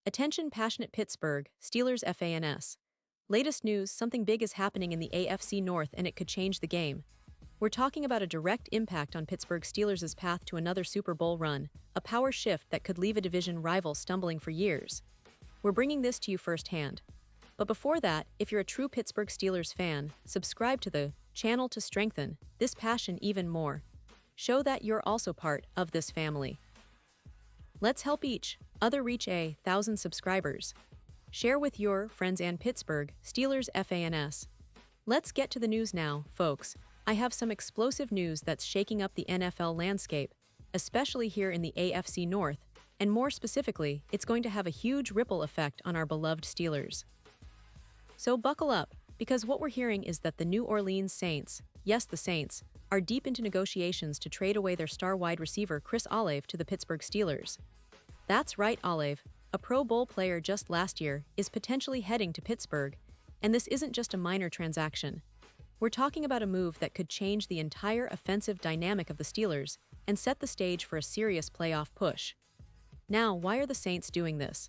Attention passionate Pittsburgh Steelers fans. Latest news, something big is happening in the AFC North and it could change the game. We're talking about a direct impact on Pittsburgh Steelers' path to another Super Bowl run, a power shift that could leave a division rival stumbling for years. We're bringing this to you firsthand. But before that, if you're a true Pittsburgh Steelers fan, subscribe to the channel to strengthen this passion even more. Show that you're also part of this family. Let's help each other reach 1,000 subscribers. Share with your friends and Pittsburgh Steelers fans. Let's get to the news now, folks. I have some explosive news that's shaking up the NFL landscape, especially here in the AFC North, and more specifically, it's going to have a huge ripple effect on our beloved Steelers. So buckle up, because what we're hearing is that the New Orleans Saints, yes, the Saints, are deep into negotiations to trade away their star wide receiver Chris Olave to the Pittsburgh Steelers. That's right, Olave, a Pro Bowl player just last year, is potentially heading to Pittsburgh, and this isn't just a minor transaction. We're talking about a move that could change the entire offensive dynamic of the Steelers and set the stage for a serious playoff push. Now, why are the Saints doing this?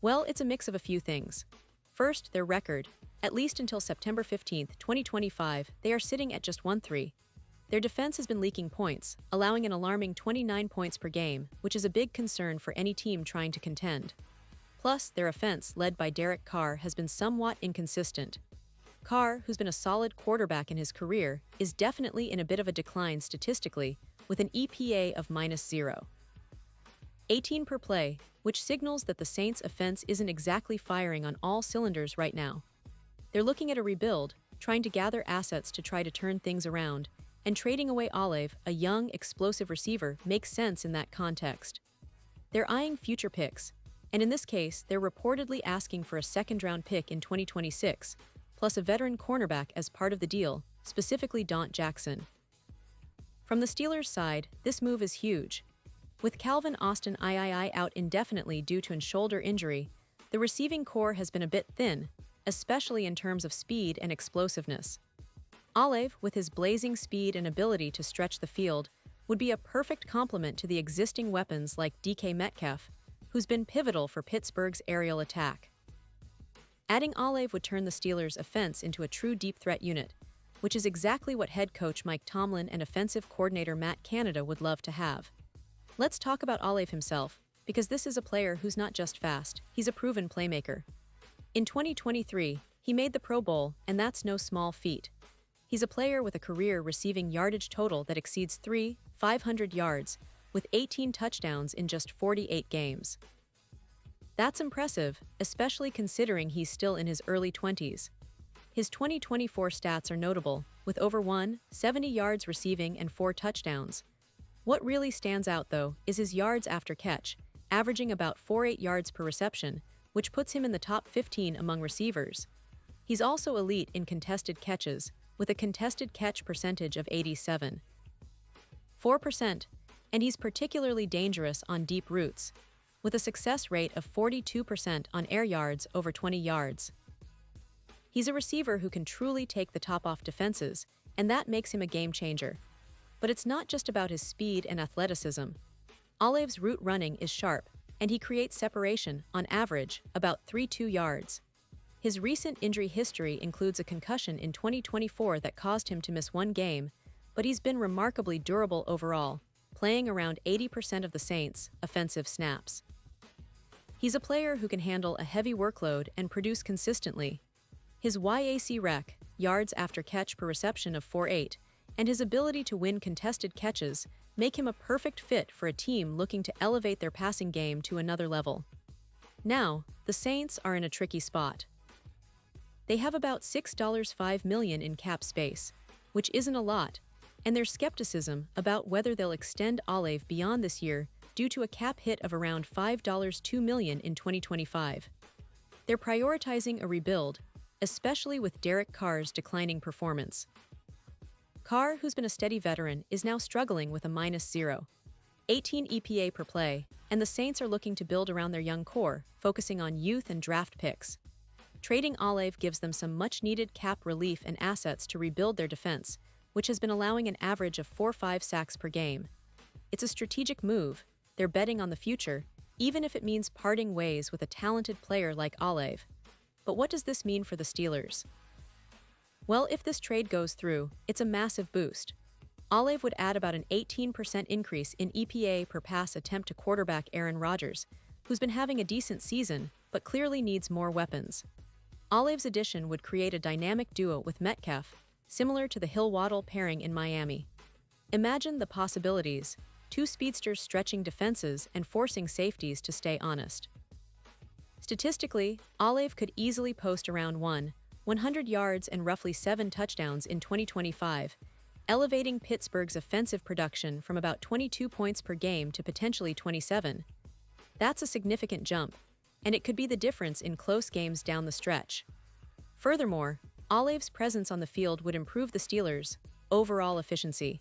Well, it's a mix of a few things. First, their record. At least until September 15, 2025, they are sitting at just 1-3. Their defense has been leaking points, allowing an alarming 29 points per game, which is a big concern for any team trying to contend. Plus, their offense, led by Derek Carr, has been somewhat inconsistent. Carr, who's been a solid quarterback in his career, is definitely in a bit of a decline statistically, with an EPA of -0. 18 per play, which signals that the Saints' offense isn't exactly firing on all cylinders right now. They're looking at a rebuild, trying to gather assets to try to turn things around, and trading away Olave, a young, explosive receiver, makes sense in that context. They're eyeing future picks, and in this case, they're reportedly asking for a second-round pick in 2026, plus a veteran cornerback as part of the deal, specifically Dante Jackson. From the Steelers' side, this move is huge. With Calvin Austin III out indefinitely due to a shoulder injury, the receiving core has been a bit thin, especially in terms of speed and explosiveness. Olave, with his blazing speed and ability to stretch the field, would be a perfect complement to the existing weapons like DK Metcalf, who's been pivotal for Pittsburgh's aerial attack. Adding Olave would turn the Steelers' offense into a true deep threat unit, which is exactly what head coach Mike Tomlin and offensive coordinator Matt Canada would love to have. Let's talk about Olave himself, because this is a player who's not just fast, he's a proven playmaker. In 2023, he made the Pro Bowl, and that's no small feat. He's a player with a career receiving yardage total that exceeds 500 yards, with 18 touchdowns in just 48 games. That's impressive, especially considering he's still in his early 20s. His 2024 stats are notable, with over 170 yards receiving and 4 touchdowns. What really stands out, though, is his yards after catch, averaging about 4.8 yards per reception, which puts him in the top 15 among receivers. He's also elite in contested catches, with a contested catch percentage of 87.4%, and he's particularly dangerous on deep routes, with a success rate of 42% on air yards over 20 yards. He's a receiver who can truly take the top off defenses, and that makes him a game changer. But it's not just about his speed and athleticism. Olave's route running is sharp, and he creates separation, on average, about 3.2 yards. His recent injury history includes a concussion in 2024 that caused him to miss one game, but he's been remarkably durable overall, playing around 80% of the Saints' offensive snaps. He's a player who can handle a heavy workload and produce consistently. His YAC rec, yards after catch per reception of 4.8, and his ability to win contested catches make him a perfect fit for a team looking to elevate their passing game to another level. Now, the Saints are in a tricky spot. They have about $6.5 million in cap space, which isn't a lot, and there's skepticism about whether they'll extend Olave beyond this year due to a cap hit of around $5.2 million in 2025. They're prioritizing a rebuild, especially with Derek Carr's declining performance. Carr, who's been a steady veteran, is now struggling with a -0.18 EPA per play, and the Saints are looking to build around their young core, focusing on youth and draft picks. Trading Olave gives them some much-needed cap relief and assets to rebuild their defense, which has been allowing an average of 4-5 sacks per game. It's a strategic move, they're betting on the future, even if it means parting ways with a talented player like Olive. But what does this mean for the Steelers? Well, if this trade goes through, it's a massive boost. Olive would add about an 18% increase in EPA per pass attempt to quarterback Aaron Rodgers, who's been having a decent season, but clearly needs more weapons. Olive's addition would create a dynamic duo with Metcalf, similar to the Hill-Waddle pairing in Miami. Imagine the possibilities, two speedsters stretching defenses and forcing safeties to stay honest. Statistically, Olive could easily post around 100 yards and roughly 7 touchdowns in 2025, elevating Pittsburgh's offensive production from about 22 points per game to potentially 27. That's a significant jump, and it could be the difference in close games down the stretch. Furthermore, Olive's presence on the field would improve the Steelers' overall efficiency.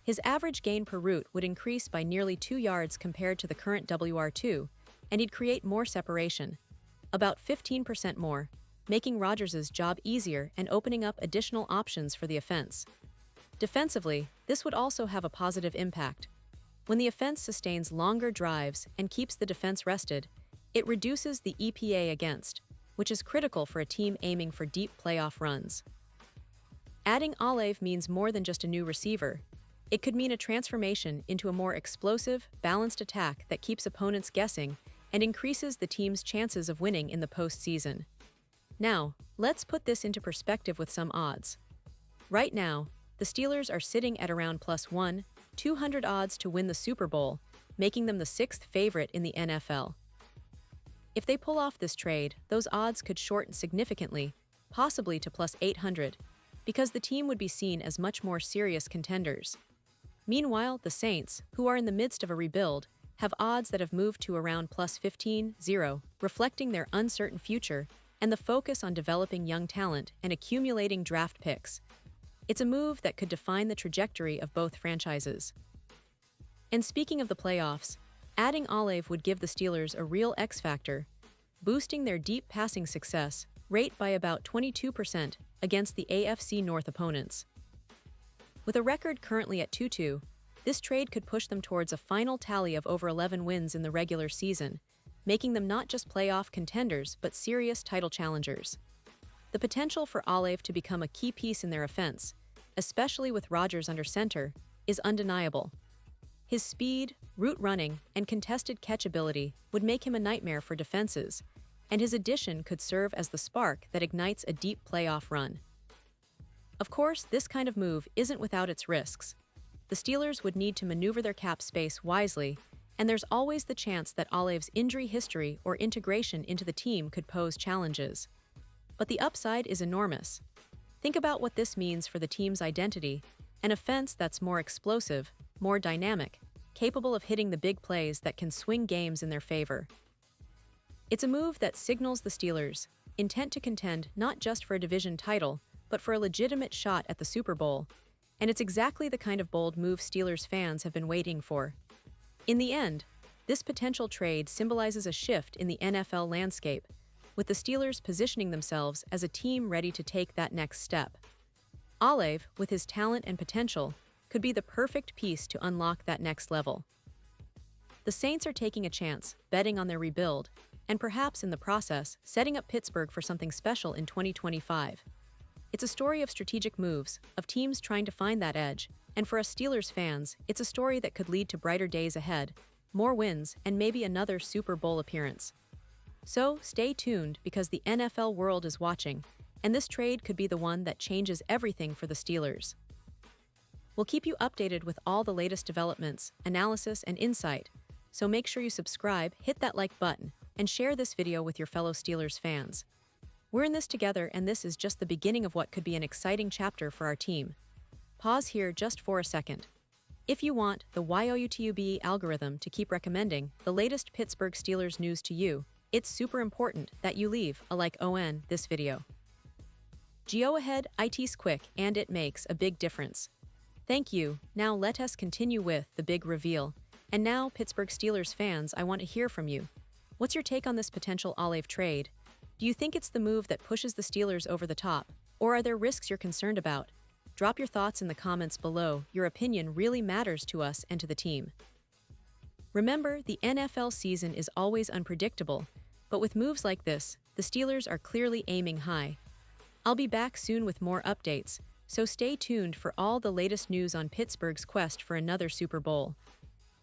His average gain per route would increase by nearly 2 yards compared to the current WR2, and he'd create more separation, about 15% more, making Rodgers' job easier and opening up additional options for the offense. Defensively, this would also have a positive impact. When the offense sustains longer drives and keeps the defense rested, it reduces the EPA against, which is critical for a team aiming for deep playoff runs. Adding Olive means more than just a new receiver. It could mean a transformation into a more explosive, balanced attack that keeps opponents guessing and increases the team's chances of winning in the postseason. Now, let's put this into perspective with some odds. Right now, the Steelers are sitting at around +1,200 odds to win the Super Bowl, making them the 6th favorite in the NFL. If they pull off this trade, those odds could shorten significantly, possibly to +800, because the team would be seen as much more serious contenders. Meanwhile, the Saints, who are in the midst of a rebuild, have odds that have moved to around +15,000, reflecting their uncertain future and the focus on developing young talent and accumulating draft picks. It's a move that could define the trajectory of both franchises. And speaking of the playoffs, adding Olive would give the Steelers a real X factor, boosting their deep passing success rate by about 22% against the AFC North opponents. With a record currently at 2-2, this trade could push them towards a final tally of over 11 wins in the regular season, making them not just playoff contenders but serious title challengers. The potential for Olive to become a key piece in their offense, especially with Rodgers under center, is undeniable. His speed, route running, and contested catch ability would make him a nightmare for defenses, and his addition could serve as the spark that ignites a deep playoff run. Of course, this kind of move isn't without its risks. The Steelers would need to maneuver their cap space wisely, and there's always the chance that Olive's injury history or integration into the team could pose challenges. But the upside is enormous. Think about what this means for the team's identity, an offense that's more explosive, more dynamic, capable of hitting the big plays that can swing games in their favor. It's a move that signals the Steelers' intent to contend not just for a division title, but for a legitimate shot at the Super Bowl, and it's exactly the kind of bold move Steelers fans have been waiting for. In the end, this potential trade symbolizes a shift in the NFL landscape, with the Steelers positioning themselves as a team ready to take that next step. Olive, with his talent and potential, could be the perfect piece to unlock that next level. The Saints are taking a chance, betting on their rebuild, and perhaps in the process, setting up Pittsburgh for something special in 2025. It's a story of strategic moves, of teams trying to find that edge, and for us Steelers fans, it's a story that could lead to brighter days ahead, more wins, and maybe another Super Bowl appearance. So, stay tuned because the NFL world is watching, and this trade could be the one that changes everything for the Steelers. We'll keep you updated with all the latest developments, analysis, and insight, so make sure you subscribe, hit that like button, and share this video with your fellow Steelers fans. We're in this together, and this is just the beginning of what could be an exciting chapter for our team. Pause here just for a second. If you want the YouTube algorithm to keep recommending the latest Pittsburgh Steelers news to you, it's super important that you leave a like on this video. Go ahead, it's quick and it makes a big difference. Thank you. Now let us continue with the big reveal. And now, Pittsburgh Steelers fans, I want to hear from you. What's your take on this potential Olive trade? Do you think it's the move that pushes the Steelers over the top, or are there risks you're concerned about? Drop your thoughts in the comments below. Your opinion really matters to us and to the team. Remember, the NFL season is always unpredictable, but with moves like this, the Steelers are clearly aiming high. I'll be back soon with more updates, so stay tuned for all the latest news on Pittsburgh's quest for another Super Bowl.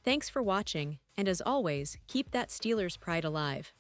Thanks for watching, and as always, keep that Steelers pride alive.